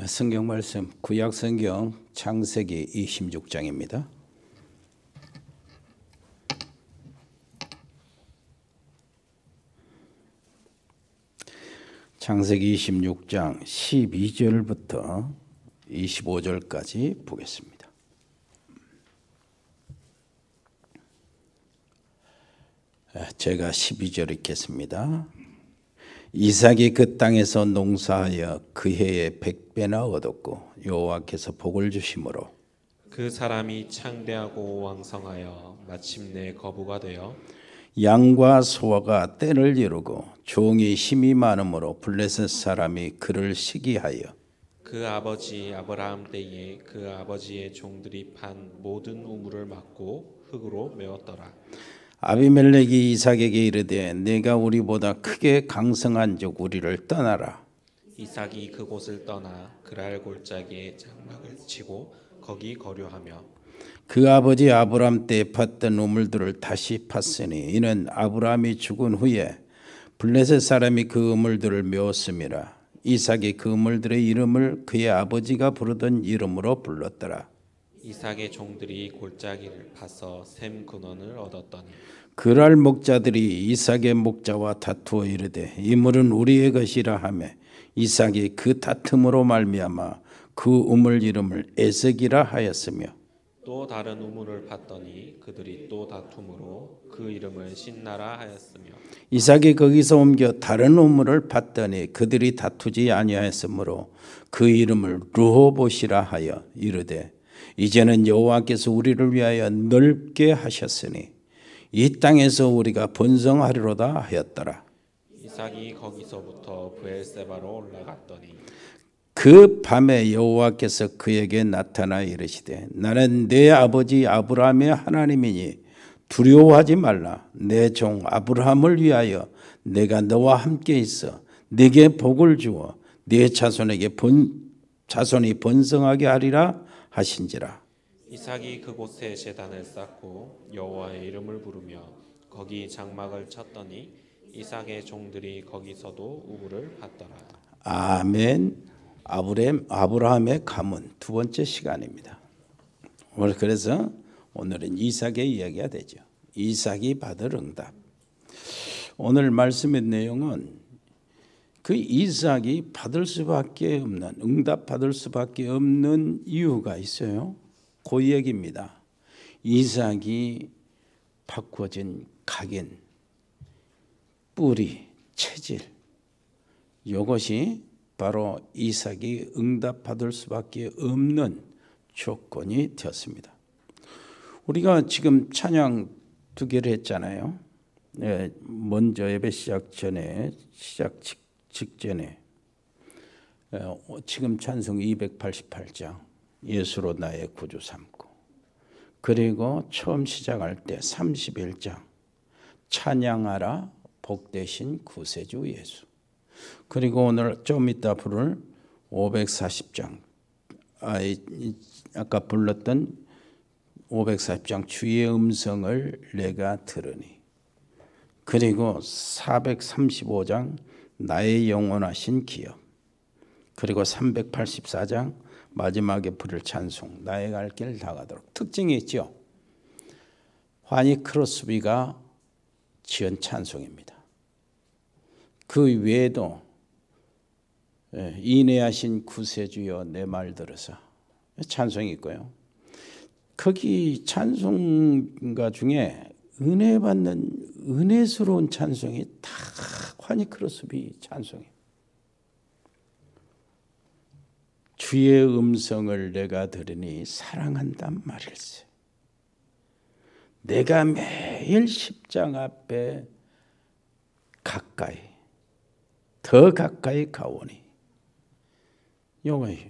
성경 말씀 구약 성경 창세기 26장입니다. 창세기 26장 12절부터 25절까지 보겠습니다. 제가 12절 읽겠습니다. 이삭이 그 땅에서 농사하여 그 해에 100배나 얻었고 여호와께서 복을 주심으로 그 사람이 창대하고 왕성하여 마침내 거부가 되어 양과 소가 떼를 이루고 종이 힘이 많으므로 블레셋 사람이 그를 시기하여 그 아버지 아브라함 때에 그 아버지의 종들이 판 모든 우물을 막고 흙으로 메웠더라. 아비멜렉이 이삭에게 이르되 내가 우리보다 크게 강성한 적 우리를 떠나라. 이삭이 그곳을 떠나 그랄 골짜기에 장막을 치고 거기 거류하며 그 아버지 아브라함 때 팠던 우물들을 다시 팠으니 이는 아브라함이 죽은 후에 블레셋 사람이 그 우물들을 메웠음이라. 이삭이 그 우물들의 이름을 그의 아버지가 부르던 이름으로 불렀더라. 이삭의 종들이 골짜기를 파서 샘 근원을 얻었더니 그랄 목자들이 이삭의 목자와 다투어 이르되 이 물은 우리의 것이라 하매 이삭이 그 다툼으로 말미암아 그 우물 이름을 에색이라 하였으며 또 다른 우물을 팠더니 그들이 또 다툼으로 그 이름을 신나라 하였으며 이삭이 거기서 옮겨 다른 우물을 팠더니 그들이 다투지 아니하였으므로 그 이름을 르호봇이라 하여 이르되 이제는 여호와께서 우리를 위하여 넓게 하셨으니 이 땅에서 우리가 번성하리로다 하였더라. 이삭이 거기서부터 브엘세바로 올라갔더니 그 밤에 여호와께서 그에게 나타나 이르시되 나는 내 아버지 아브라함의 하나님이니 두려워하지 말라. 내 종 아브라함을 위하여 내가 너와 함께 있어 네게 복을 주어 네 자손이 번성하게 하리라 하신지라. 이삭이 그곳에 제단을 쌓고 여호와의 이름을 부르며 거기 장막을 쳤더니 이삭의 종들이 거기서도 우물을 팠더라. 아멘. 아브라함의 가문 두 번째 시간입니다. 그래서 오늘은 이삭의 이야기가 되죠. 이삭이 받을 응답. 오늘 말씀의 내용은 그 이삭이 받을 수밖에 없는 응답 받을 수밖에 없는 이유가 있어요. 그 얘기입니다. 이삭이 바꿔진 각인, 뿌리, 체질 이것이 바로 이삭이 응답받을 수밖에 없는 조건이 되었습니다. 우리가 지금 찬양 두 개를 했잖아요. 먼저 예배 시작 직전에 지금 찬송 288장 예수로 나의 구주 삼고, 그리고 처음 시작할 때 31장 찬양하라 복되신 구세주 예수, 그리고 오늘 좀 이따 부를 540장 아까 불렀던 540장 주의 음성을 내가 들으니, 그리고 435장 나의 영원하신 기업, 그리고 384장 마지막에 부를 찬송 나의 갈 길 다 가도록. 특징이 있죠. 환희 크로스비가 지은 찬송입니다. 그 외에도 인애하신 구세주여 내 말 들으사 찬송이 있고요. 거기 찬송가 중에 은혜 받는 은혜스러운 찬송이 다 환희 크로스비 찬송이에요. 주의 음성을 내가 들으니 사랑한단 말일세. 내가 매일 십장 앞에 가까이 더 가까이 가오니. 요거예요.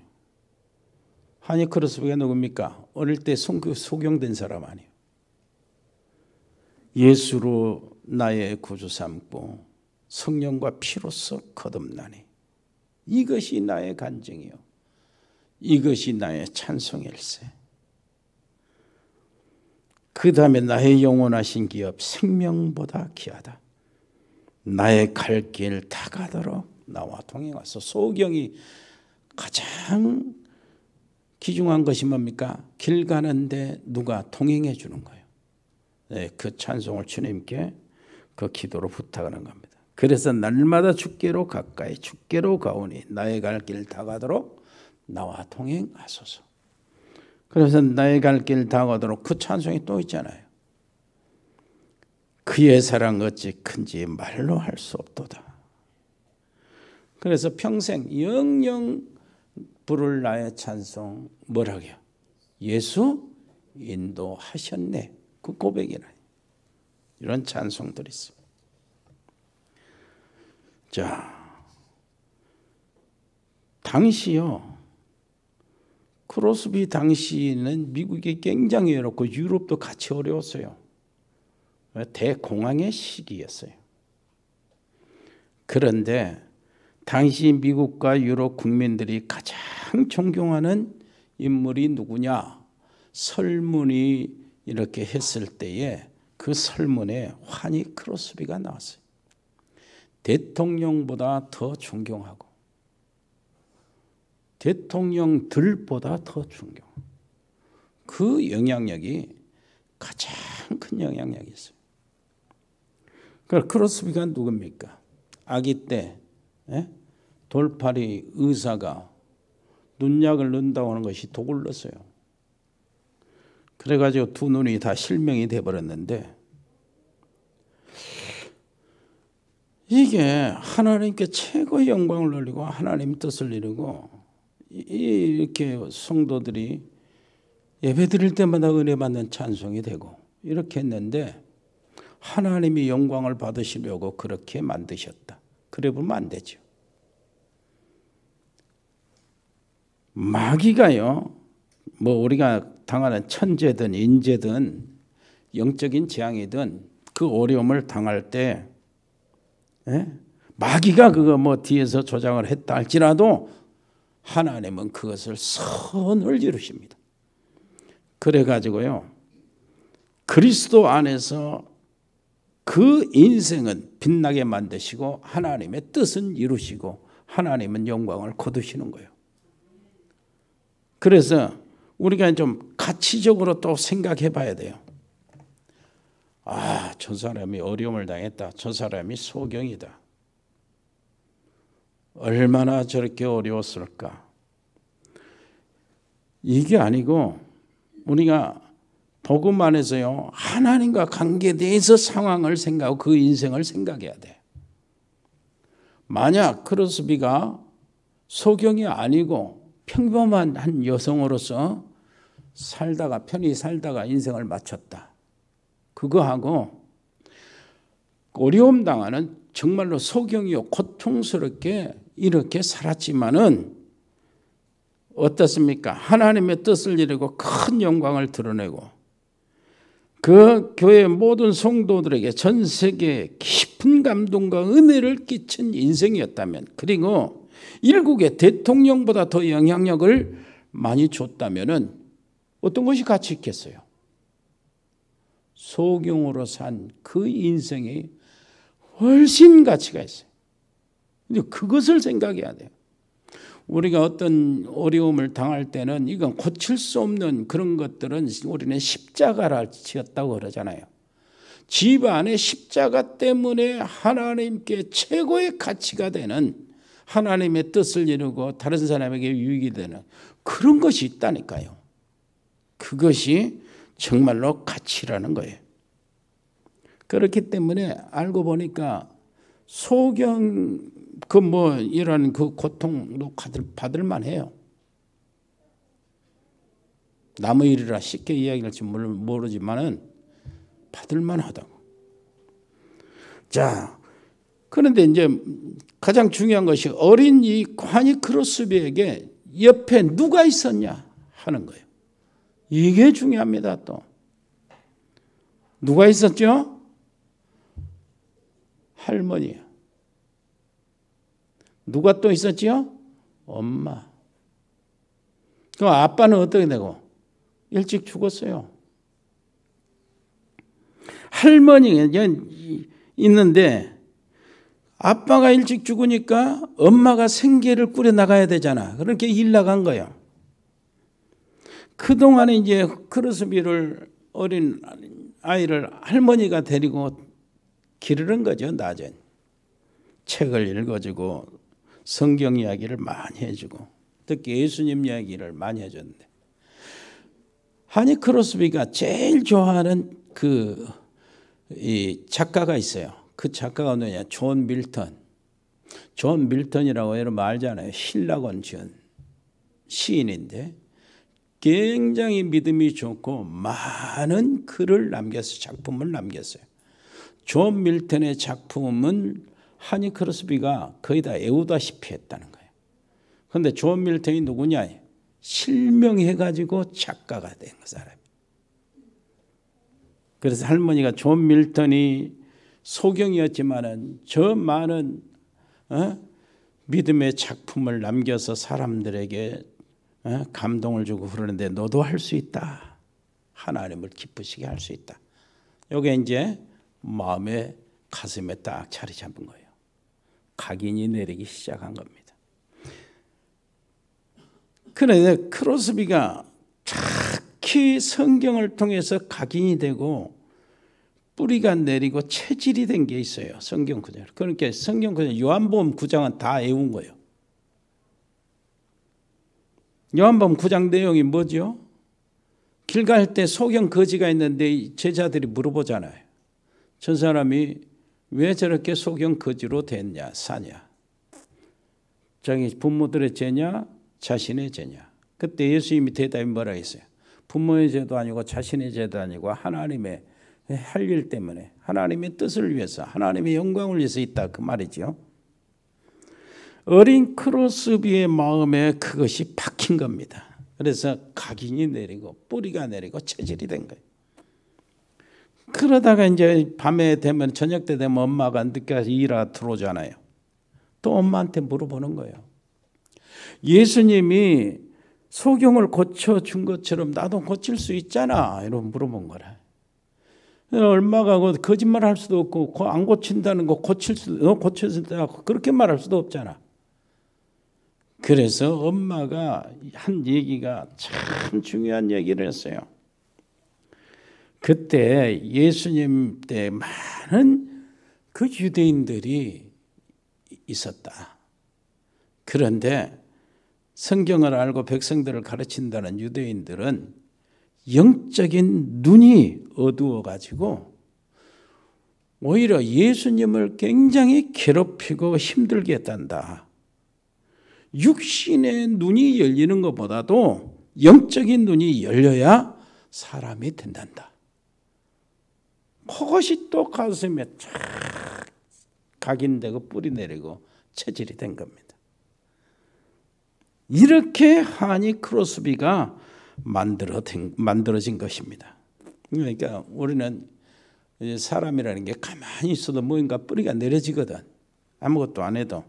환희 크로스비가 누굽니까? 어릴 때 소경된 사람 아니에요. 예수로 나의 구주 삼고 성령과 피로써 거듭나니 이것이 나의 간증이요 이것이 나의 찬송일세. 그 다음에 나의 영원하신 기업 생명보다 귀하다. 나의 갈 길 다 가도록 나와 동행하소. 소경이 가장 귀중한 것이 뭡니까? 길 가는데 누가 동행해 주는 거예요. 네, 그 찬송을 주님께 그 기도로 부탁하는 겁니다. 그래서 날마다 주께로 가까이 주께로 가오니 나의 갈 길 다가도록 나와 동행하소서. 그래서 나의 갈 길 다가도록 그 찬송이 또 있잖아요. 그의 사랑 어찌 큰지 말로 할 수 없도다. 그래서 평생 영영 부를 나의 찬송 뭐라고요? 예수 인도하셨네. 그 고백이라. 이런 찬송들이 있습니다. 자, 당시요. 크로스비 당시는 미국이 굉장히 어렵고 유럽도 같이 어려웠어요. 대공황의 시기였어요. 그런데 당시 미국과 유럽 국민들이 가장 존경하는 인물이 누구냐? 설문이 이렇게 했을 때에 그 설문에 환희 크로스비가 나왔어요. 대통령보다 더 존경하고 대통령들보다 더 존경하고 그 영향력이 가장 큰 영향력이 있어요. 그럼 크로스비가 누굽니까? 아기 때 돌팔이 의사가 눈약을 넣는다고 하는 것이 독을 넣었어요. 그래가지고 두 눈이 다 실명이 돼버렸는데 이게 하나님께 최고의 영광을 돌리고 하나님 뜻을 이루고 이렇게 성도들이 예배 드릴 때마다 은혜 받는 찬송이 되고 이렇게 했는데 하나님이 영광을 받으시려고 그렇게 만드셨다. 그래 보면 안 되죠. 마귀가요, 뭐 우리가 당하는 천재든 인재든 영적인 재앙이든 그 어려움을 당할 때 마귀가 그거 뭐 뒤에서 조장을 했다 할지라도 하나님은 그것을 선을 이루십니다. 그래가지고요, 그리스도 안에서 그 인생은 빛나게 만드시고 하나님의 뜻은 이루시고 하나님은 영광을 거두시는 거예요. 그래서 우리가 좀 가치적으로 또 생각해 봐야 돼요. 아, 저 사람이 어려움을 당했다. 저 사람이 소경이다. 얼마나 저렇게 어려웠을까. 이게 아니고 우리가 복음 안에서요, 하나님과 관계돼서 상황을 생각하고 그 인생을 생각해야 돼. 만약 크로스비가 소경이 아니고 평범한 한 여성으로서 살다가 편히 살다가 인생을 마쳤다. 그거하고 어려움 당하는 정말로 소경이요 고통스럽게 이렇게 살았지만은 어떻습니까? 하나님의 뜻을 이루고 큰 영광을 드러내고 그 교회 모든 성도들에게 전 세계에 깊은 감동과 은혜를 끼친 인생이었다면, 그리고 일국의 대통령보다 더 영향력을 많이 줬다면은 어떤 것이 가치 있겠어요? 소경으로 산 그 인생이 훨씬 가치가 있어요. 근데 그것을 생각해야 돼요. 우리가 어떤 어려움을 당할 때는 이건 고칠 수 없는 그런 것들은 우리는 십자가를 지었다고 그러잖아요. 집 안에 십자가 때문에 하나님께 최고의 가치가 되는, 하나님의 뜻을 이루고 다른 사람에게 유익이 되는 그런 것이 있다니까요. 그것이 정말로 가치라는 거예요. 그렇기 때문에 알고 보니까 소경 이런 그 고통도 받을 만해요. 남의 일이라 쉽게 이야기할지 모르지만은 받을 만하다고. 자, 그런데 이제 가장 중요한 것이 어린 이 환희 크로스비에게 옆에 누가 있었냐 하는 거예요. 이게 중요합니다. 또 누가 있었죠? 할머니야. 누가 또 있었지요? 엄마. 그럼 아빠는 어떻게 되고? 일찍 죽었어요. 할머니가 있는데 아빠가 일찍 죽으니까 엄마가 생계를 꾸려나가야 되잖아. 그렇게 일 나간 거예요. 그동안에 이제 크로스비를 어린 아이를 할머니가 데리고 기르는 거죠. 낮엔 책을 읽어주고 성경 이야기를 많이 해주고 특히 예수님 이야기를 많이 해줬는데 하니 크로스비가 제일 좋아하는 이 작가가 있어요. 그 작가가 누구냐? 존 밀턴. 존 밀턴이라고 여러분 알잖아요. 신라권 지은 시인인데 굉장히 믿음이 좋고 많은 글을 남겼어요. 작품을 남겼어요. 존 밀턴의 작품은 하니 크로스비가 거의 다 외우다시피 했다는 거예요. 그런데 존 밀턴이 누구냐? 실명해가지고 작가가 된 그 사람이. 그래서 할머니가 존 밀턴이 소경이었지만은 저 많은 믿음의 작품을 남겨서 사람들에게 감동을 주고 그러는데 너도 할 수 있다. 하나님을 기쁘시게 할 수 있다. 이게 이제 마음에 가슴에 딱 자리 잡은 거예요. 각인이 내리기 시작한 겁니다. 그런데 크로스비가 특히 성경을 통해서 각인이 되고 뿌리가 내리고 체질이 된 게 있어요. 성경 구절. 그러니까 성경 구절 요한복음 9장은 다 외운 거예요. 요한복음 9장 내용이 뭐죠? 길 갈 때 소경 거지가 있는데 제자들이 물어보잖아요. 저 사람이 왜 저렇게 소경 거지로 됐냐, 사냐? 자기 부모들의 죄냐, 자신의 죄냐? 그때 예수님이 대답이 뭐라 했어요? 부모의 죄도 아니고 자신의 죄도 아니고 하나님의 할 일 때문에 하나님의 뜻을 위해서 하나님의 영광을 위해서 있다 그 말이죠. 어린 크로스비의 마음에 그것이 박힌 겁니다. 그래서 각인이 내리고 뿌리가 내리고 체질이 된 거예요. 그러다가 이제 밤에 되면 저녁 때 되면 엄마가 늦게 와서 일하러 들어오잖아요. 또 엄마한테 물어보는 거예요. 예수님이 소경을 고쳐준 것처럼 나도 고칠 수 있잖아. 이러고 물어본 거라. 얼마가 거짓말 할 수도 없고 안 고친다는 거 고쳐준다 그렇게 말할 수도 없잖아. 그래서 엄마가 한 얘기가 참 중요한 얘기를 했어요. 그때 예수님 때 많은 그 유대인들이 있었다. 그런데 성경을 알고 백성들을 가르친다는 유대인들은 영적인 눈이 어두워가지고 오히려 예수님을 굉장히 괴롭히고 힘들게 했단다. 육신의 눈이 열리는 것보다도 영적인 눈이 열려야 사람이 된단다. 그것이 또 가슴에 쫙 각인되고 뿌리 내리고 체질이 된 겁니다. 이렇게 하니 크로스비가 만들어진 것입니다. 그러니까 우리는 사람이라는 게 가만히 있어도 뭔가 뿌리가 내려지거든. 아무것도 안 해도.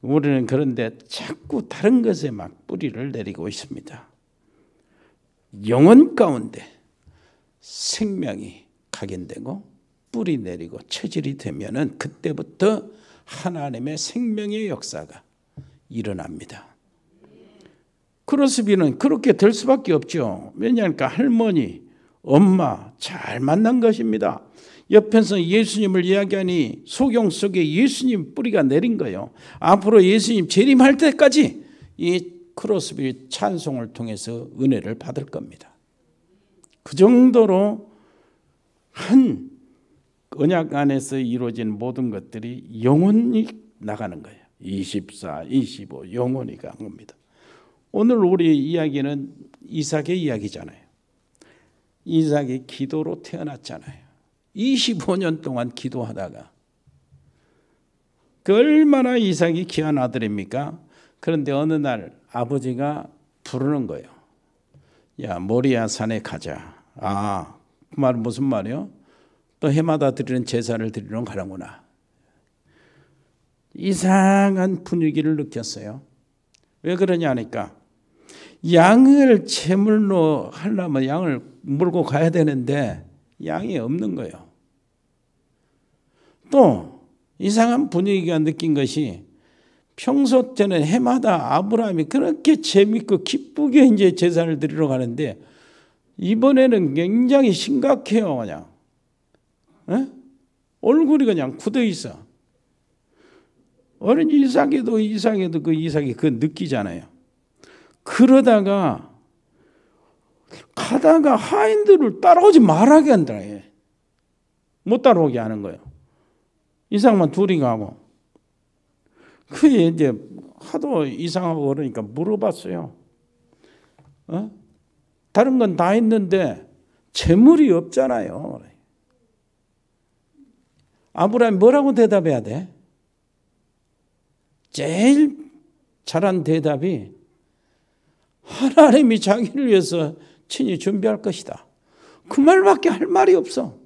우리는 그런데 자꾸 다른 것에 막 뿌리를 내리고 있습니다. 영혼 가운데 생명이 각인되고 뿌리 내리고 체질이 되면은 그때부터 하나님의 생명의 역사가 일어납니다. 크로스비는 그렇게 될 수밖에 없죠. 왜냐하면 할머니, 엄마 잘 만난 것입니다. 옆에서 예수님을 이야기하니 소경 속에 예수님 뿌리가 내린 거예요. 앞으로 예수님 재림할 때까지 이 크로스비 찬송을 통해서 은혜를 받을 겁니다. 그 정도로 한 언약 안에서 이루어진 모든 것들이 영원히 나가는 거예요. 24, 25 영원히 가는 겁니다. 오늘 우리 이야기는 이삭의 이야기잖아요. 이삭이 기도로 태어났잖아요. 25년 동안 기도하다가 그 얼마나 이삭이 귀한 아들입니까? 그런데 어느 날 아버지가 부르는 거예요. 야, 모리아 산에 가자. 아, 그 말은 무슨 말이요? 또 해마다 드리는 제사를 드리러 가는구나. 이상한 분위기를 느꼈어요. 왜 그러냐 하니까 양을 제물로 하려면 양을 몰고 가야 되는데 양이 없는 거예요. 또 이상한 분위기가 느낀 것이 평소 때는 해마다 아브라함이 그렇게 재밌고 기쁘게 이제 제사를 드리러 가는데 이번에는 굉장히 심각해요. 그냥 얼굴이 그냥 굳어 있어. 어린 이삭에도 그 이삭이 그 느끼잖아요. 그러다가 가다가 하인들을 따라오지 말하게 한다. 못 따라오게 하는 거예요. 이삭만 둘이 가고. 그게 이제 하도 이상하고 그러니까 물어봤어요. 다른 건 다 했는데 재물이 없잖아요. 아브라함이 뭐라고 대답해야 돼? 제일 잘한 대답이 하나님이 자기를 위해서 친히 준비할 것이다. 그 말밖에 할 말이 없어.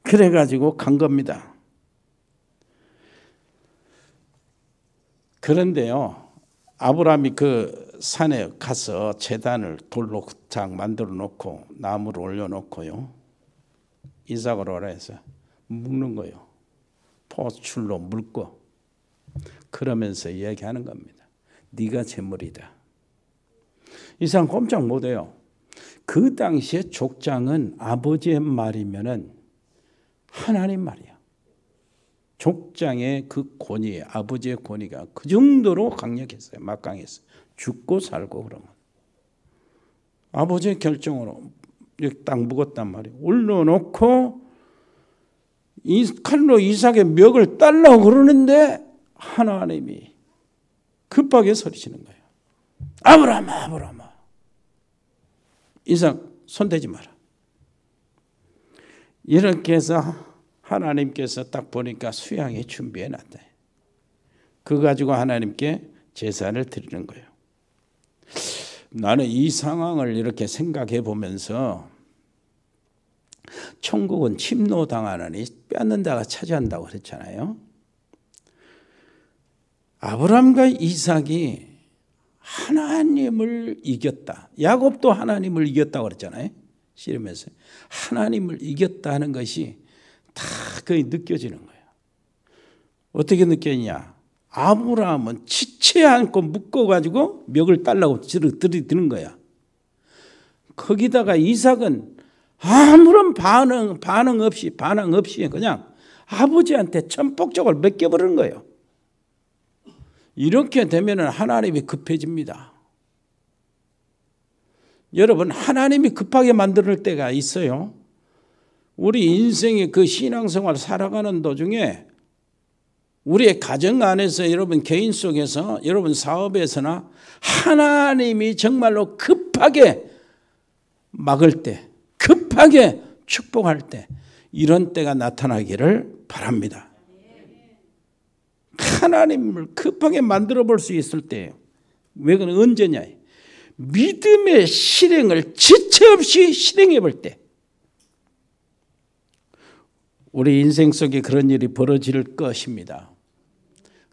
그래가지고 간 겁니다. 그런데요, 아브라함이 그 산에 가서 제단을 돌로 딱 만들어 놓고 나무를 올려놓고요, 이삭을 오라 해서 묶는 거예요. 포출로 묶고. 그러면서 이야기하는 겁니다. 네가 제물이다. 이삭 꼼짝 못해요. 그 당시에 족장은 아버지의 말이면은 하나님 말이야. 족장의 그 권위, 아버지의 권위가 그 정도로 강력했어요. 막강했어요. 죽고 살고 그러면. 아버지의 결정으로 딱 묵었단 말이에요. 올려놓고 이 칼로 이삭의 멱을 딸라고 그러는데 하나님이 급하게 소리치는 거예요. 아브라함아, 아브라함아. 이삭 손대지 마라. 이렇게 해서 하나님께서 딱 보니까 수양이 준비해 놨대. 그거 가지고 하나님께 제사를 드리는 거예요. 나는 이 상황을 이렇게 생각해 보면서 천국은 침노당하느니 뺏는다가 차지한다고 그랬잖아요. 아브라함과 이삭이 하나님을 이겼다. 야곱도 하나님을 이겼다고 그랬잖아요. 씨름에서. 하나님을 이겼다는 것이 다 거의 느껴지는 거예요. 어떻게 느꼈냐? 아브라함은 지체 않고 묶어가지고 멱을 딸라고 들이드는 거야. 거기다가 이삭은 아무런 반응 없이 그냥 아버지한테 천폭적으로 맡겨버리는 거예요. 이렇게 되면 하나님이 급해집니다. 여러분, 하나님이 급하게 만들 때가 있어요. 우리 인생의 그 신앙생활 살아가는 도중에 우리의 가정 안에서, 여러분 개인 속에서, 여러분 사업에서나 하나님이 정말로 급하게 막을 때, 급하게 축복할 때, 이런 때가 나타나기를 바랍니다. 하나님을 급하게 만들어 볼 수 있을 때예요. 왜 그러냐? 언제냐? 믿음의 실행을 지체 없이 실행해 볼 때. 우리 인생 속에 그런 일이 벌어질 것입니다.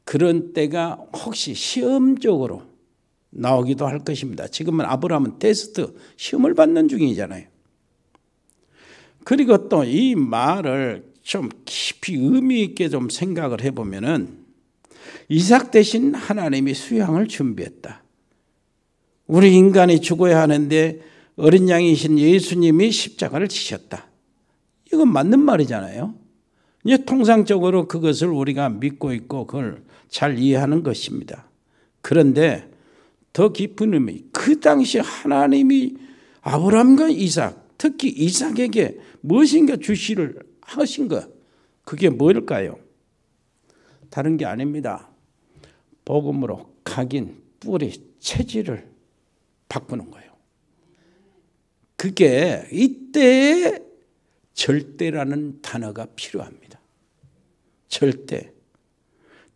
그런 때가 혹시 시험적으로 나오기도 할 것입니다. 지금은 아브라함은 테스트, 시험을 받는 중이잖아요. 그리고 또 이 말을 좀 깊이 의미 있게 좀 생각을 해보면은 이삭 대신 하나님이 수양을 준비했다. 우리 인간이 죽어야 하는데 어린 양이신 예수님이 십자가를 지셨다. 이건 맞는 말이잖아요. 이제 통상적으로 그것을 우리가 믿고 있고 그걸 잘 이해하는 것입니다. 그런데 더 깊은 의미, 그 당시 하나님이 아브라함과 이삭, 특히 이삭에게 무엇인가 주시를 하신 것, 그게 뭘까요? 다른 게 아닙니다. 복음으로 각인, 뿌리, 체질을 바꾸는 거예요. 그게 이때에 절대라는 단어가 필요합니다. 절대.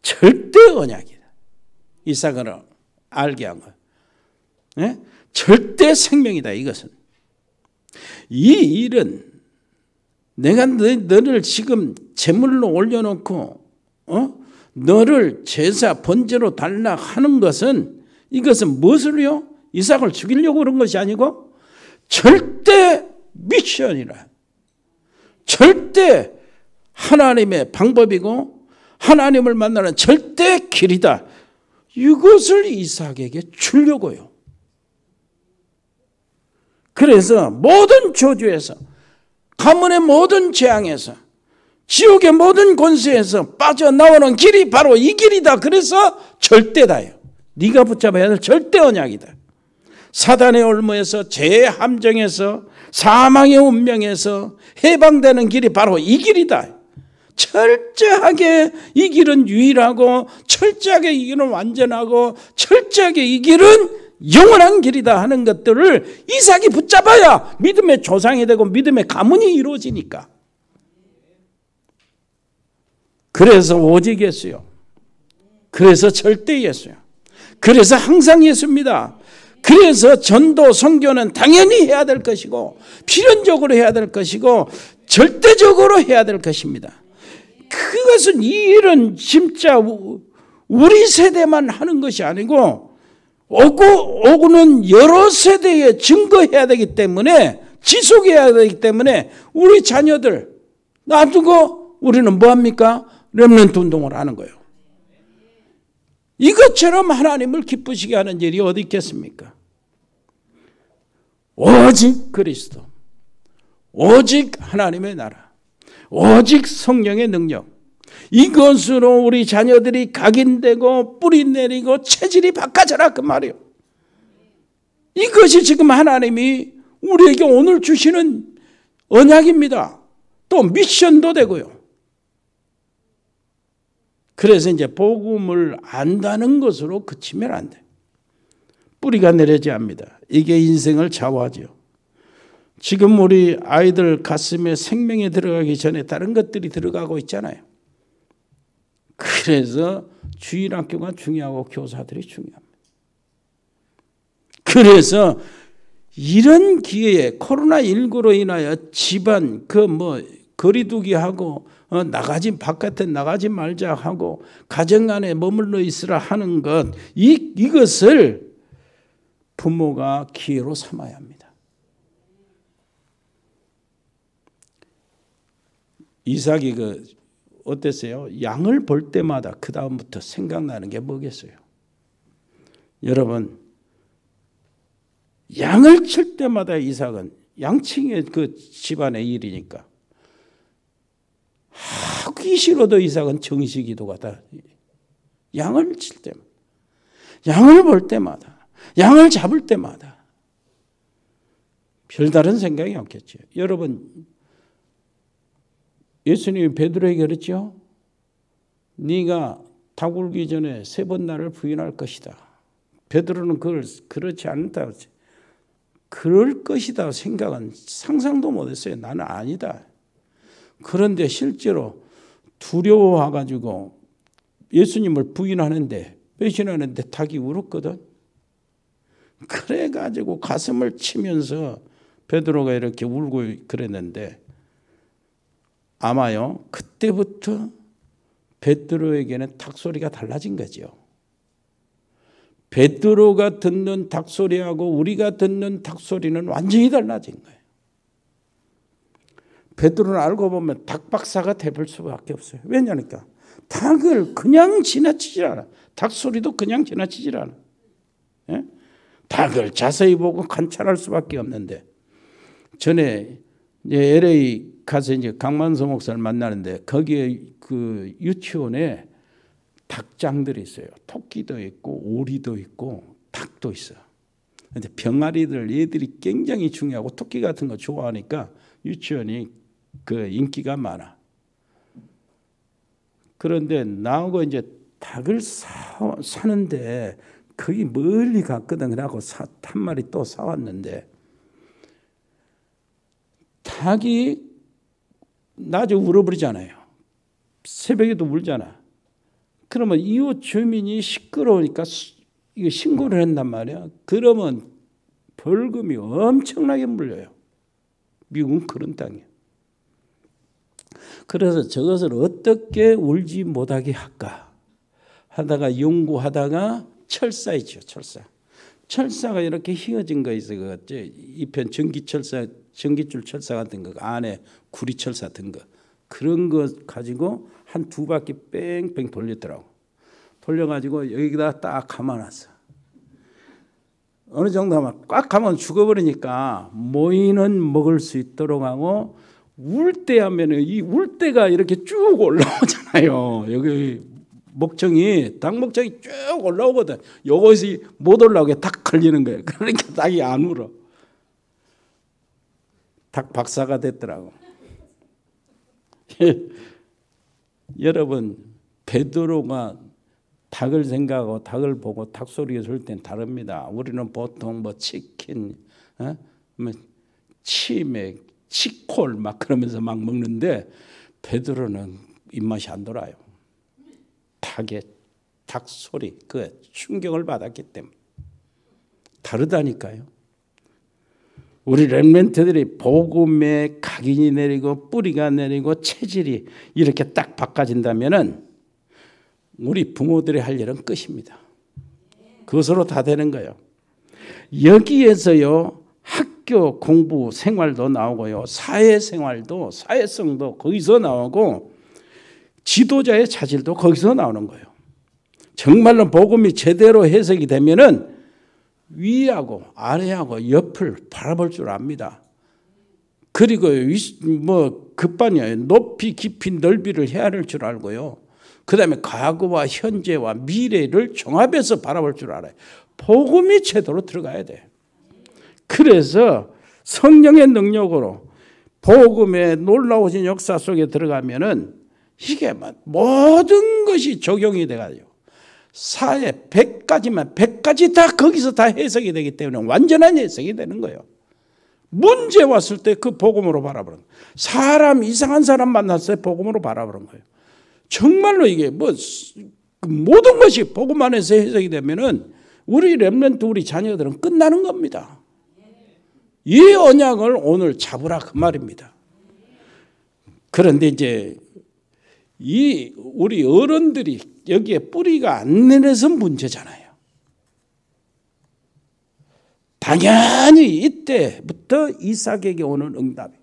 절대 언약이다. 이삭은 알게 한 거예요. 네? 절대 생명이다, 이것은. 이 일은 내가 너를 지금 제물로 올려놓고 너를 제사 번제로 달라 하는 것은, 이것은 무엇을요? 이삭을 죽이려고 그런 것이 아니고 절대 미션이라, 절대 하나님의 방법이고 하나님을 만나는 절대 길이다. 이것을 이삭에게 주려고요. 그래서 모든 저주에서, 가문의 모든 재앙에서, 지옥의 모든 권세에서 빠져나오는 길이 바로 이 길이다. 그래서 절대다요. 네가 붙잡아야 될 절대 언약이다. 사단의 올무에서, 죄의 함정에서, 사망의 운명에서 해방되는 길이 바로 이 길이다. 철저하게 이 길은 유일하고, 철저하게 이 길은 완전하고, 철저하게 이 길은 영원한 길이다 하는 것들을 이삭이 붙잡아야 믿음의 조상이 되고 믿음의 가문이 이루어지니까. 그래서 오직 예수요. 그래서 절대 예수요. 그래서 항상 예수입니다. 그래서 전도, 선교는 당연히 해야 될 것이고, 필연적으로 해야 될 것이고, 절대적으로 해야 될 것입니다. 그것은 이 일은 진짜 우리 세대만 하는 것이 아니고 오고는 여러 세대에 증거해야 되기 때문에, 지속해야 되기 때문에 우리 자녀들 놔두고 우리는 뭐합니까? 렘넌트 운동을 하는 거예요. 이것처럼 하나님을 기쁘시게 하는 일이 어디 있겠습니까? 오직 그리스도, 오직 하나님의 나라, 오직 성령의 능력, 이것으로 우리 자녀들이 각인되고 뿌리 내리고 체질이 바꿔져라 그 말이에요. 이것이 지금 하나님이 우리에게 오늘 주시는 언약입니다. 또 미션도 되고요. 그래서 이제 복음을 안다는 것으로 그치면 안 돼. 뿌리가 내려져야 합니다. 이게 인생을 좌우하죠. 지금 우리 아이들 가슴에 생명이 들어가기 전에 다른 것들이 들어가고 있잖아요. 그래서 주일학교가 중요하고 교사들이 중요합니다. 그래서 이런 기회에 코로나19로 인하여 집안 거리두기 하고 바깥에 나가지 말자 하고 가정 안에 머물러 있으라 하는 것, 이것을 부모가 기회로 삼아야 합니다. 이삭이 어땠어요? 양을 볼 때마다 그 다음부터 생각나는 게 뭐겠어요? 여러분, 양을 칠 때마다 이삭은 양칭의 그 집안의 일이니까 하기 싫어도 이삭은 정식기도가 다 양을 칠 때마다, 양을 볼 때마다, 양을 잡을 때마다 별다른 생각이 없겠죠. 여러분, 예수님이 베드로에게 그랬죠. 네가 닭 울기 전에 3번 나를 부인할 것이다. 베드로는 그걸 그렇지 않다. 그럴 것이다 생각은 상상도 못했어요. 나는 아니다. 그런데 실제로 두려워가지고 예수님을 부인하는데, 배신하는데 닭이 울었거든. 그래가지고 가슴을 치면서 베드로가 이렇게 울고 그랬는데, 아마요 그때부터 베드로에게는 닭소리가 달라진 거죠. 베드로가 듣는 닭소리하고 우리가 듣는 닭소리는 완전히 달라진 거예요. 베드로는 알고 보면 닭박사가 돼볼 수밖에 없어요. 왜냐니까 닭을 그냥 지나치질 않아. 닭소리도 그냥 지나치질 않아. 예? 닭을 자세히 보고 관찰할 수밖에 없는데, 전에 이제 LA 가서 이제 강만서 목사를 만나는데, 거기에 그 유치원에 닭장들이 있어요. 토끼도 있고 오리도 있고 닭도 있어요. 근데 병아리들 얘들이 굉장히 중요하고 토끼 같은 거 좋아하니까 유치원이 그 인기가 많아. 그런데 나하고 이제 닭을 사는데 거기 멀리 갔거든. 그래갖고 한 마리 또 사왔는데, 닭이 낮에 울어버리잖아요. 새벽에도 울잖아. 그러면 이웃 주민이 시끄러우니까 이거 신고를 한단 말이야. 그러면 벌금이 엄청나게 물려요. 미국은 그런 땅이에요. 그래서 저것을 어떻게 울지 못하게 할까 하다가 연구하다가 철사있죠. 철사가 이렇게 휘어진 거 있어요. 이편 전기줄 철사 같은 거, 안에 구리철사 같은 거, 그런 거 가지고 한 2바퀴 뺑뺑 돌렸더라고. 돌려가지고 여기다 딱 감아놨어. 어느 정도 하면 꽉 가면 죽어버리니까 모이는 먹을 수 있도록 하고, 울대 하면은 이 울대가 이렇게 쭉 올라오잖아요. 여기 목청이, 닭 목청이 쭉 올라오거든. 요것이 못 올라오게 딱 걸리는 거예요. 그러니까 닭이 안 울어. 닭 박사가 됐더라고. 여러분, 베드로가 닭을 생각하고 닭을 보고 닭 소리가 들을 땐 다릅니다. 우리는 보통 뭐 치킨, 뭐 치맥, 치콜 막 그러면서 막 먹는데 베드로는 입맛이 안 돌아요. 닭 소리, 그 충격을 받았기 때문에. 다르다니까요. 우리 렘넌트들이 복음에 각인이 내리고 뿌리가 내리고 체질이 이렇게 딱 바꿔진다면은 우리 부모들이 할 일은 끝입니다. 그것으로 다 되는 거예요. 여기에서요, 학교 공부 생활도 나오고요, 사회생활도, 사회성도 거기서 나오고, 지도자의 자질도 거기서 나오는 거예요. 정말로 복음이 제대로 해석이 되면은 위하고 아래하고 옆을 바라볼 줄 압니다. 그리고 뭐 급반이에요. 높이 깊이 넓이를 헤아릴 줄 알고요. 그 다음에 과거와 현재와 미래를 종합해서 바라볼 줄 알아요. 복음이 제대로 들어가야 돼. 그래서 성령의 능력으로 복음의 놀라우신 역사 속에 들어가면은 이게 모든 것이 적용이 돼가지고 사회 100가지 다 거기서 다 해석이 되기 때문에 완전한 해석이 되는 거예요. 문제 왔을 때 그 복음으로 바라보는 거예요. 사람, 이상한 사람 만났을 때 복음으로 바라보는 거예요. 정말로 이게 뭐 모든 것이 복음 안에서 해석이 되면은 우리 렘넌트, 우리 자녀들은 끝나는 겁니다. 이 언약을 오늘 잡으라 그 말입니다. 그런데 이제 우리 어른들이 여기에 뿌리가 안 내려서 문제잖아요. 당연히 이때부터 이삭에게 오는 응답이,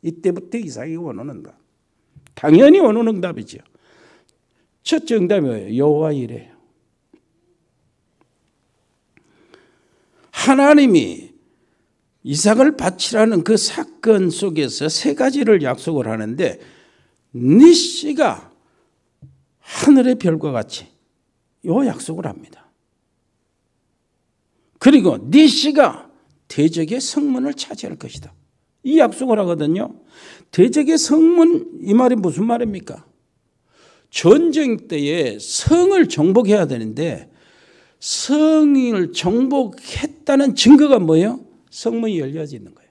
이때부터 이삭에게 오는 응답, 당연히 오는 응답이죠. 첫째 응답이 뭐예요? 여호와 이레요. 하나님이 이삭을 바치라는 그 사건 속에서 3가지를 약속을 하는데, 네 씨가 하늘의 별과 같이 요 약속을 합니다. 그리고 네 씨가 대적의 성문을 차지할 것이다. 이 약속을 하거든요. 대적의 성문, 이 말이 무슨 말입니까? 전쟁 때에 성을 정복해야 되는데 성을 정복했다는 증거가 뭐예요? 성문이 열려지는 거예요.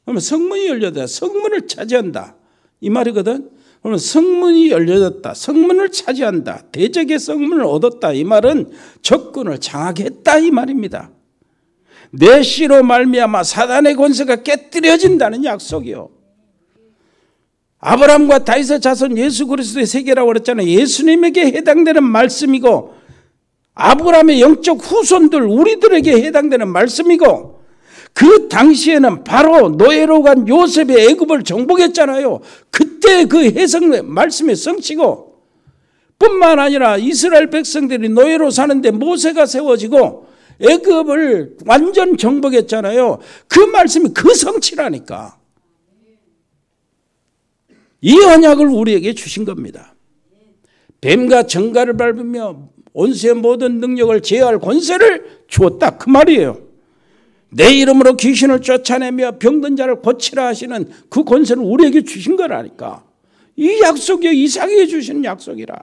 그러면 성문이 열려다, 성문을 차지한다, 이 말이거든. 그러면 성문이 열려졌다, 성문을 차지한다, 대적의 성문을 얻었다, 이 말은 적군을 장악했다, 이 말입니다. 내 씨로 말미암아 사단의 권세가 깨뜨려진다는 약속이요. 아브라함과 다윗의 자손 예수 그리스도의 세계라고 그랬잖아요. 예수님에게 해당되는 말씀이고, 아브라함의 영적 후손들 우리들에게 해당되는 말씀이고, 그 당시에는 바로 노예로 간 요셉의 애굽을 정복했잖아요. 그때 그 해석 말씀의 성취고, 뿐만 아니라 이스라엘 백성들이 노예로 사는데 모세가 세워지고 애굽을 완전 정복했잖아요. 그 말씀이 그 성취라니까. 이 언약을 우리에게 주신 겁니다. 뱀과 정갈을 밟으며 온수의 모든 능력을 제어할 권세를 주었다, 그 말이에요. 내 이름으로 귀신을 쫓아내며 병든 자를 고치라 하시는 그 권세를 우리에게 주신 거라니까. 이 약속이 이삭에게 주시는 약속이라.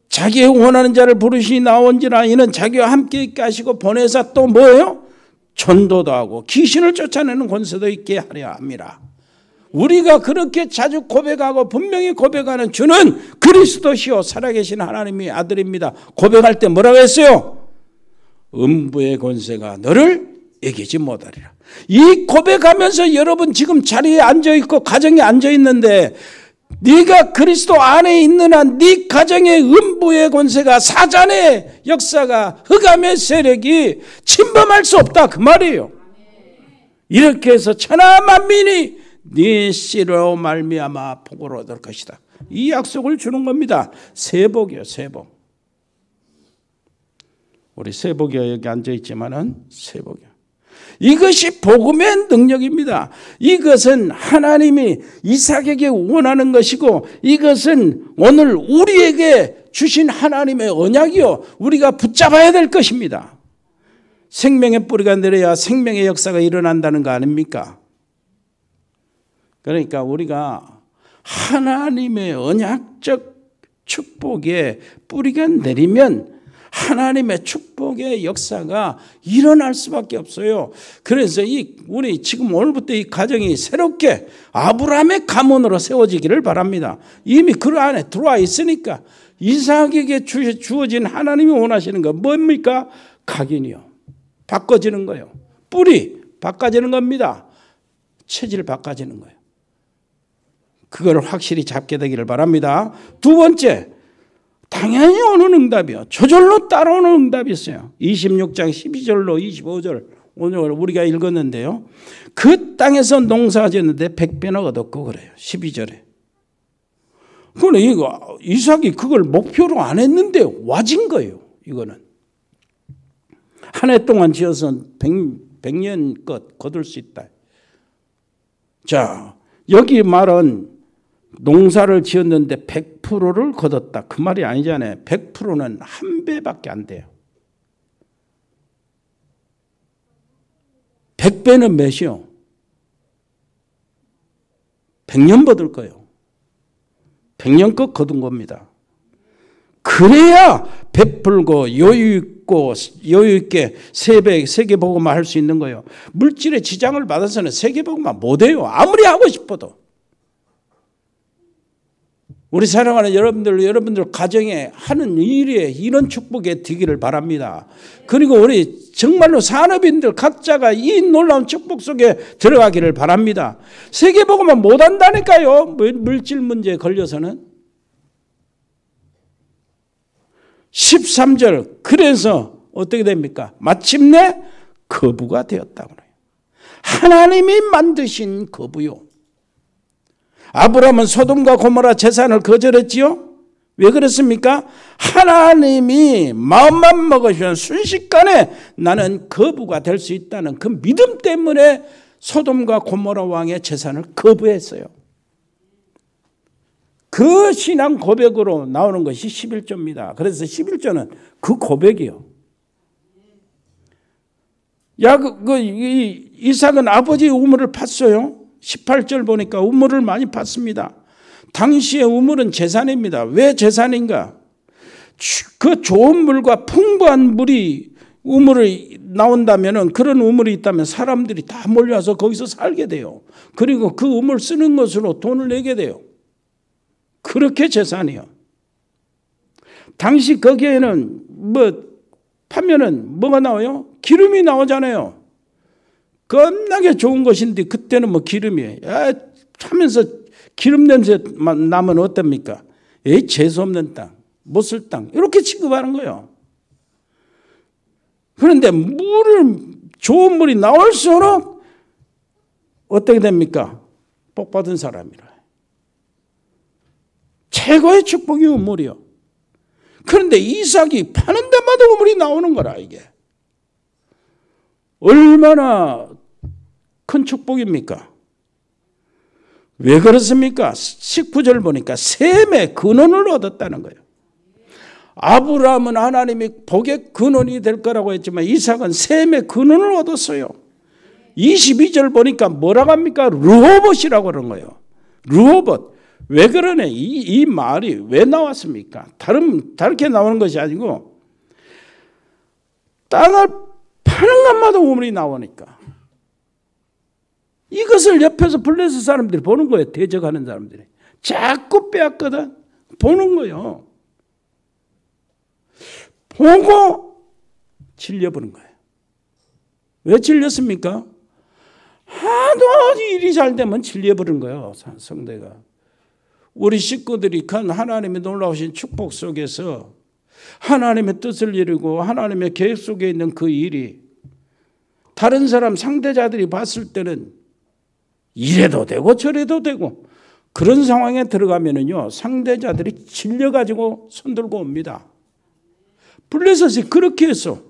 자기의 원하는 자를 부르시니 나온지라. 이는 자기와 함께 있게 하시고 보내사 또 뭐예요? 전도도 하고 귀신을 쫓아내는 권세도 있게 하려 함이라. 우리가 그렇게 자주 고백하고 분명히 고백하는 주는 그리스도시요 살아계신 하나님의 아들입니다. 고백할 때 뭐라고 했어요? 음부의 권세가 너를 이기지 못하리라. 이 고백하면서 여러분 지금 자리에 앉아있고 가정에 앉아있는데, 네가 그리스도 안에 있는 한 네 가정의 음부의 권세가, 사단의 역사가, 흑암의 세력이 침범할 수 없다, 그 말이에요. 이렇게 해서 천하 만민이 네 씨로 말미암아 복을 얻을 것이다. 이 약속을 주는 겁니다. 세복이요, 세복. 우리 세복이가 여기 앉아있지만은 세복이요. 이것이 복음의 능력입니다. 이것은 하나님이 이삭에게 원하는 것이고, 이것은 오늘 우리에게 주신 하나님의 언약이요, 우리가 붙잡아야 될 것입니다. 생명의 뿌리가 내려야 생명의 역사가 일어난다는 거 아닙니까? 그러니까 우리가 하나님의 언약적 축복에 뿌리가 내리면 하나님의 축복의 역사가 일어날 수밖에 없어요. 그래서 우리 지금 오늘부터 이 가정이 새롭게 아브라함의 가문으로 세워지기를 바랍니다. 이미 그 안에 들어와 있으니까. 이삭에게 주어진 하나님이 원하시는 거 뭡니까? 각인이요. 바꿔지는 거예요. 뿌리 바꿔지는 겁니다. 체질 바꿔지는 거예요. 그걸 확실히 잡게 되기를 바랍니다. 두 번째, 당연히 오는 응답이요. 저절로 따라오는 응답이 있어요. 26장 12절로 25절 오늘 우리가 읽었는데요. 그 땅에서 농사 지었는데 100배나 얻었고 그래요. 12절에. 그런데 이삭이 그걸 목표로 안 했는데 와진 거예요. 이거는. 한 해 동안 지어서 100년껏 거둘 수 있다. 자, 여기 말은 농사를 지었는데 100%를 거뒀다. 그 말이 아니잖아요. 100%는 한 배밖에 안 돼요. 100배는 몇이요? 100년 거둘 거예요. 100년껏 거둔 겁니다. 그래야 베풀고 여유 있게 세계복음화 할 수 있는 거예요. 물질의 지장을 받아서는 세계복음화 못해요. 아무리 하고 싶어도. 우리 사랑하는 여러분들 가정에 하는 일에 이런 축복에 되기를 바랍니다. 그리고 우리 정말로 산업인들 각자가 이 놀라운 축복 속에 들어가기를 바랍니다. 세계복음화 못한다니까요. 물질 문제에 걸려서는. 13절 그래서 어떻게 됩니까? 마침내 거부가 되었다고 그래요. 하나님이 만드신 거부요. 아브라함은 소돔과 고모라 제산을 거절했지요. 왜 그렇습니까? 하나님이 마음만 먹으시면 순식간에 나는 거부가 될 수 있다는 그 믿음 때문에 소돔과 고모라 왕의 제산을 거부했어요. 그 신앙 고백으로 나오는 것이 11조입니다. 그래서 11조는 그 고백이요. 이삭은 아버지의 우물을 팠어요. 18절 보니까 우물을 많이 팠습니다. 당시의 우물은 재산입니다. 왜 재산인가? 그 좋은 물과 풍부한 물이 우물이 나온다면, 그런 우물이 있다면 사람들이 다 몰려와서 거기서 살게 돼요. 그리고 그 우물 쓰는 것으로 돈을 내게 돼요. 그렇게 재산이요. 당시 거기에는 파면은 뭐가 나와요? 기름이 나오잖아요. 겁나게 좋은 것인데 그때는 기름이에요. 하면서 기름 냄새만 나면 어떻습니까? 재수없는 땅, 못 쓸 땅 이렇게 취급하는 거예요. 그런데 좋은 물이 나올수록 어떻게 됩니까? 복 받은 사람이라. 최고의 축복이 우물이요. 그런데 이삭이 파는 데마다 우물이 나오는 거라. 이게 얼마나 큰 축복입니까? 왜 그렇습니까? 19절 보니까 셈의 근원을 얻었다는 거예요. 아브라함은 하나님이 복의 근원이 될 거라고 했지만 이삭은 셈의 근원을 얻었어요. 22절 보니까 뭐라고 합니까? 르호봇이라고 그러는 거예요. 르호봇. 왜 그러네? 이 말이 왜 나왔습니까? 다르게 나오는 것이 아니고 땅을 파는 것마다 우물이 나오니까 이것을 옆에서 블레스 사람들이 보는 거예요. 대적하는 사람들이. 자꾸 빼앗거든. 보는 거예요. 보고 질려버린 거예요. 왜 질렸습니까? 하도 일이 잘 되면 질려버린 거예요. 성대가. 우리 식구들이 큰 하나님의 놀라우신 축복 속에서 하나님의 뜻을 이루고 하나님의 계획 속에 있는 그 일이 다른 사람 상대자들이 봤을 때는 이래도 되고 저래도 되고 그런 상황에 들어가면은요 상대자들이 질려가지고 손들고 옵니다. 블레셋이 그렇게 했어.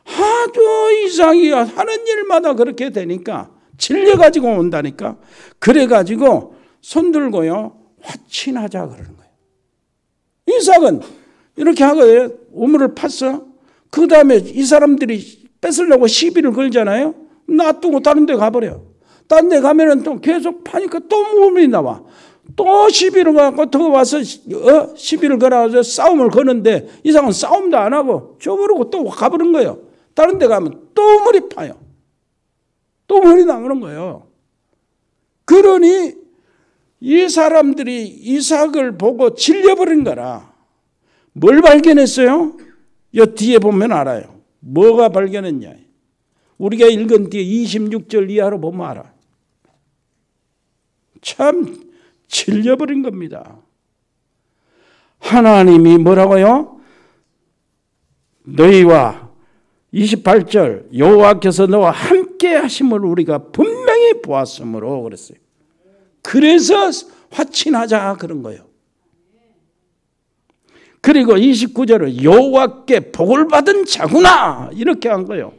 아주 이상이야. 하는 일마다 그렇게 되니까 질려가지고 온다니까. 그래가지고 손들고요 화친하자 그러는 거예요. 이삭은 이렇게 하고 우물을 팠어. 그 다음에 이 사람들이 뺏으려고 시비를 걸잖아요. 놔두고 다른 데 가버려. 다른 데 가면은 또 계속 파니까 또 우물이 나와. 또 시비를 갖고 더 와서 시비를 걸어서 싸움을 거는데 이삭은 싸움도 안 하고 줘버리고 또 가버린 거예요. 다른 데 가면 또 우물이 파요. 또 우물이 나오는 거예요. 그러니 이 사람들이 이삭을 보고 질려버린 거라. 뭘 발견했어요? 이 뒤에 보면 알아요. 뭐가 발견했냐. 우리가 읽은 뒤에 26절 이하로 보면 알아. 참 질려버린 겁니다. 하나님이 뭐라고요? 너희와 28절 여호와께서 너와 함께 하심을 우리가 분명히 보았으므로 그랬어요. 그래서 화친하자 그런 거예요. 그리고 29절은 여호와께 복을 받은 자구나 이렇게 한 거예요.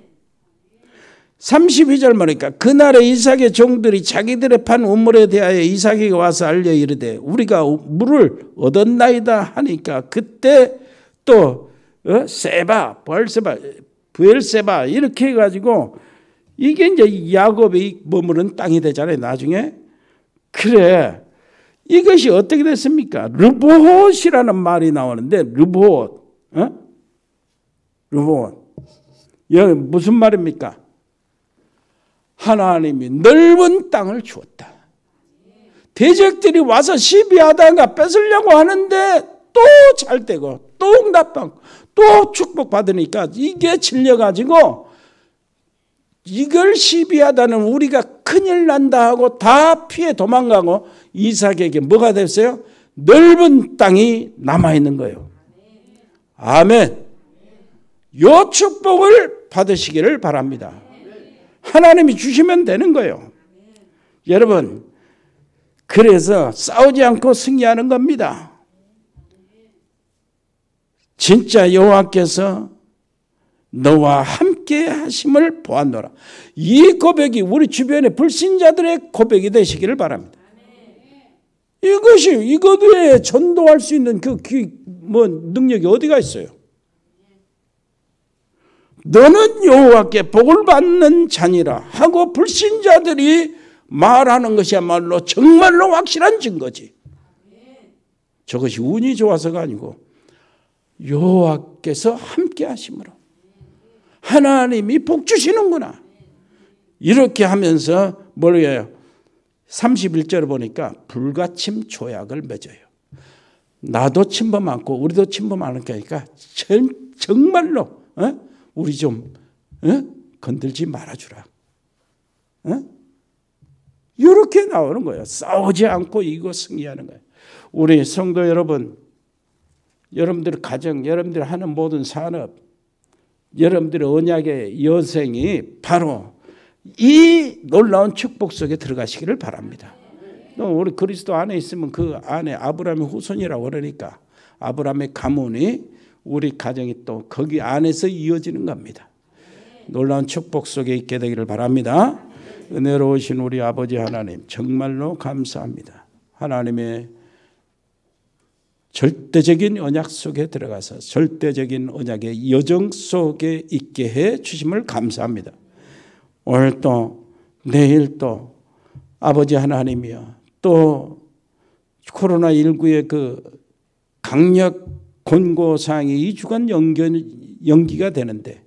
32절 보니까 그날에 이삭의 종들이 자기들의 판 우물에 대하여 이삭에게 와서 알려 이르되 우리가 물을 얻었나이다 하니까 그때 또 세바, 부엘세바 이렇게 해가지고 이게 이제 야곱이 머무른 땅이 되잖아요. 나중에 그래 이것이 어떻게 됐습니까? 르보옷이라는 말이 나오는데 르보옷, 르보옷 여기 무슨 말입니까? 하나님이 넓은 땅을 주었다. 대적들이 와서 시비하다가 뺏으려고 하는데 또 잘 되고 또 응답받고 또 축복받으니까 이게 질려가지고 이걸 시비하다는 우리가 큰일 난다 하고 다 피해 도망가고 이삭에게 뭐가 됐어요? 넓은 땅이 남아있는 거예요. 아멘. 요 축복을 받으시기를 바랍니다. 하나님이 주시면 되는 거예요. 여러분, 그래서 싸우지 않고 승리하는 겁니다. 진짜 여호와께서 너와 함께 하심을 보았노라. 이 고백이 우리 주변의 불신자들의 고백이 되시기를 바랍니다. 이것이 이것 외에 전도할 수 있는 능력이 어디가 있어요? 너는 여호와께 복을 받는 자니라 하고 불신자들이 말하는 것이야말로 정말로 확실한 증거지. 저것이 운이 좋아서가 아니고 여호와께서 함께 하심으로 하나님이 복 주시는구나. 이렇게 하면서 뭘 해요? 31절을 보니까 불가침 조약을 맺어요. 나도 침범 않고 우리도 침범 안 하니까 정말로 우리 좀 건들지 말아주라. 이렇게 나오는 거예요. 싸우지 않고 이거 승리하는 거예요. 우리 성도 여러분, 여러분들 가정, 여러분들 하는 모든 산업, 여러분들의 언약의 여생이 바로 이 놀라운 축복 속에 들어가시기를 바랍니다. 우리 그리스도 안에 있으면 그 안에 아브라함의 후손이라고 그러니까 아브라함의 가문이 우리 가정이 또 거기 안에서 이어지는 겁니다. 놀라운 축복 속에 있게 되기를 바랍니다. 은혜로우신 우리 아버지 하나님 정말로 감사합니다. 하나님의 절대적인 언약 속에 들어가서 절대적인 언약의 여정 속에 있게 해 주심을 감사합니다. 오늘 또 내일 또 아버지 하나님이여 또 코로나19의 그 강력 권고사항이 2주간 연기가 되는데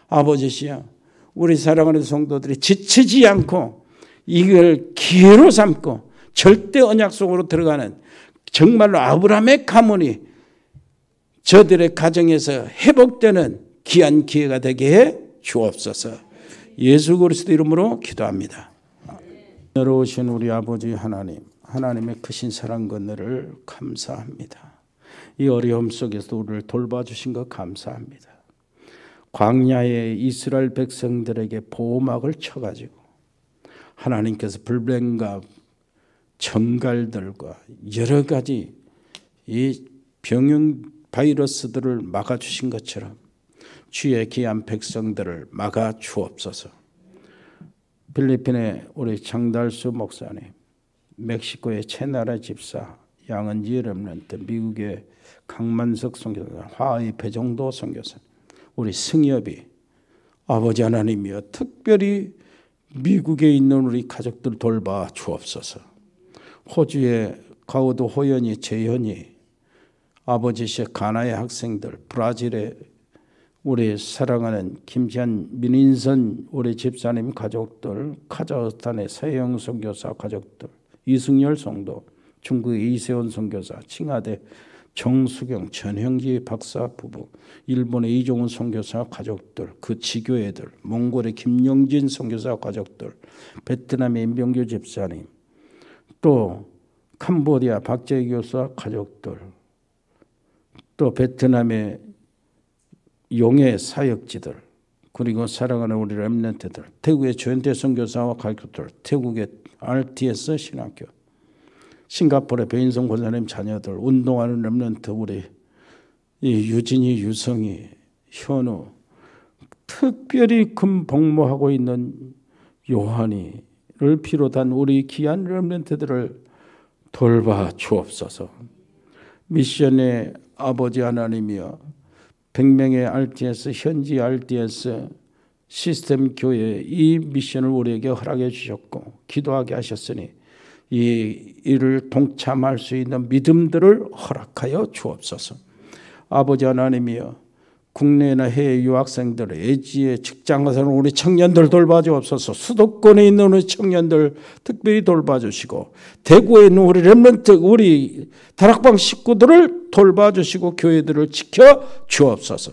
아버지시여 우리 사랑하는 성도들이 지치지 않고 이걸 기회로 삼고 절대 언약 속으로 들어가는 정말로 아브라함의 가문이 저들의 가정에서 회복되는 귀한 기회가 되게 해 주옵소서. 예수 그리스도 이름으로 기도합니다. 여로우신 우리 아버지 하나님, 하나님의 크신 사랑 건너를 감사합니다. 이 어려움 속에서 우리를 돌봐주신 것 감사합니다. 광야의 이스라엘 백성들에게 보호막을 쳐가지고 하나님께서 불뱀과 청갈들과 여러 가지 이 병영 바이러스들을 막아주신 것처럼 주의 귀한 백성들을 막아 주옵소서. 필리핀의 우리 장달수 목사님, 멕시코의 채나라 집사, 양은지 렘넌트, 미국의 강만석 선교사, 화의 배정도 선교사, 우리 승엽이 아버지 하나님이여 특별히 미국에 있는 우리 가족들 돌봐 주옵소서. 호주의 가우드 호연이, 재현이, 아버지시 가나의 학생들, 브라질의 우리 사랑하는 김지한 민인선 우리 집사님 가족들, 카자흐스탄의 서영 선교사 가족들, 이승열 성도, 중국의 이세원 선교사, 칭하대 정수경, 전형지 박사 부부, 일본의 이종훈 선교사 가족들, 그 지교회들, 몽골의 김영진 선교사 가족들, 베트남의 임병규 집사님, 또 캄보디아 박재희 교사 가족들, 또 베트남의 용의 사역지들, 그리고 사랑하는 우리 렘넌트들, 태국의 조현태 선교사와 가족들, 태국의 RTS 신학교, 싱가포르의 배인성 권사님 자녀들, 운동하는 렘넌트 우리 유진이, 유성이, 현우, 특별히 금 복무하고 있는 요한이를 비롯한 우리 귀한 렘넌트들을 돌봐 주옵소서. 미션의 아버지 하나님이여 100명의 RTS, 현지 RTS 시스템 교회 이 미션을 우리에게 허락해 주셨고 기도하게 하셨으니 이 일을 동참할 수 있는 믿음들을 허락하여 주옵소서. 아버지 하나님이여 국내나 해외 유학생들, 애지의 직장 가서 우리 청년들 돌봐주옵소서. 수도권에 있는 우리 청년들 특별히 돌봐주시고 대구에 있는 우리 렘넌트 우리 다락방 식구들을 돌봐주시고 교회들을 지켜주옵소서.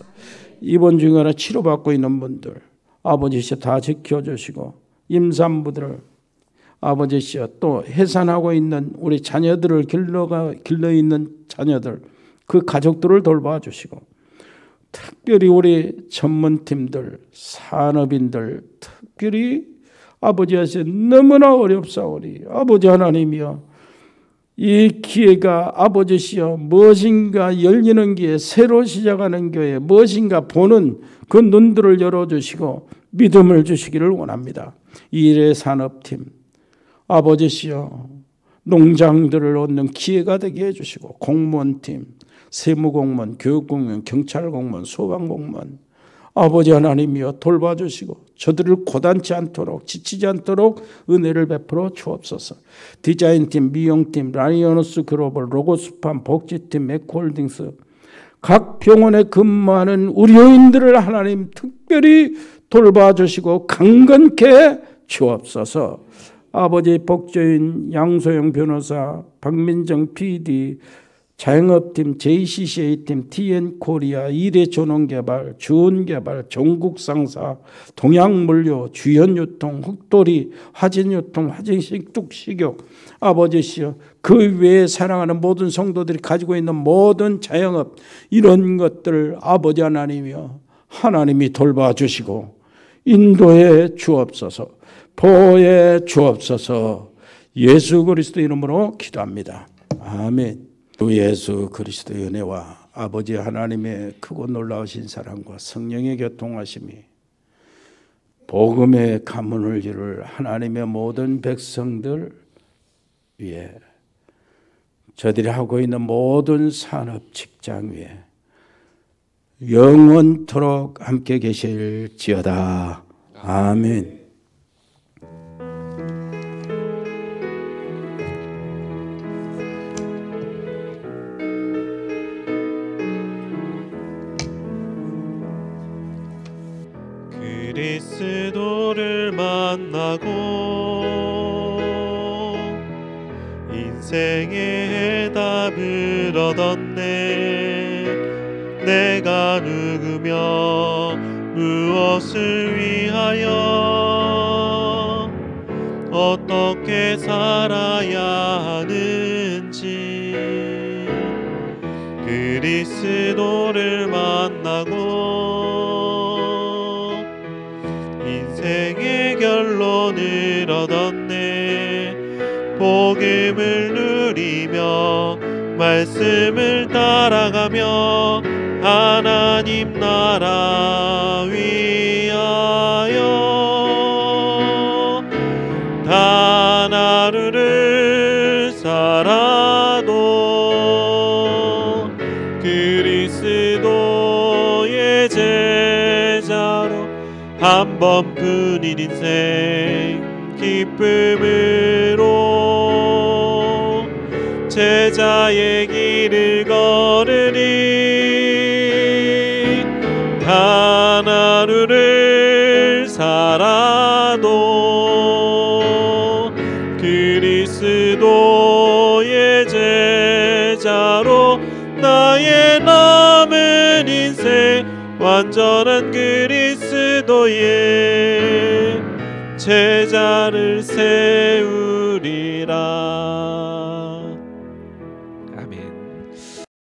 입원 중이나 치료받고 있는 분들 아버지시여 다 지켜주시고 임산부들을 아버지시여 또 해산하고 있는 우리 자녀들을 길러 있는 자녀들 그 가족들을 돌봐주시고 특별히 우리 전문팀들, 산업인들 특별히 아버지 하시여 너무나 어렵사오니 아버지 하나님이여 이 기회가 아버지시여 무엇인가 열리는 기회, 새로 시작하는 교회, 무엇인가 보는 그 눈들을 열어주시고 믿음을 주시기를 원합니다. 이 일의 산업팀 아버지시여 농장들을 얻는 기회가 되게 해주시고 공무원팀, 세무공무원, 교육공무원, 경찰공무원, 소방공무원 아버지 하나님이여 돌봐주시고 저들을 고단치 않도록 지치지 않도록 은혜를 베풀어 주옵소서. 디자인팀, 미용팀, 라이언스 글로벌, 로고스팜, 복지팀, 맥홀딩스 각 병원에 근무하는 의료인들을 하나님 특별히 돌봐주시고 강건케 주옵소서. 아버지 복조인 양소영 변호사, 박민정 PD, 자영업팀, JCCA팀, TN코리아, 이래전원개발, 주은개발, 종국상사, 동양물류, 주현유통, 흑돌이, 화진유통, 화진식, 뚝식욕 아버지시여 그 외에 사랑하는 모든 성도들이 가지고 있는 모든 자영업 이런 것들 아버지 하나님이여 하나님이 돌봐주시고 인도해 주옵소서. 보호해 주옵소서. 예수 그리스도 이름으로 기도합니다. 아멘. 주 예수 그리스도의 은혜와 아버지 하나님의 크고 놀라우신 사랑과 성령의 교통하심이 복음의 가문을 이룰 하나님의 모든 백성들 위에 저들이 하고 있는 모든 산업 직장 위에 영원토록 함께 계실지어다. 아멘. 그리스도를 만나고 인생의 해답을 얻었네. 내가 누구며 무엇을 위하여 어떻게 살아야 하는지 그리스도를 만나고 인생의 결론을 구원을 얻었네. 복음을 누리며 말씀을 따라가며 하나님 나라 위하여 단 하루를 살아도 그리스도의 제자로 한 번뿐인 인생 기쁨으로 제자의 길을 걸으니 단 하루를 살아도 그리스도의 제자로 나의 남은 인생 완전한 그리스도의 제자를 세우리라.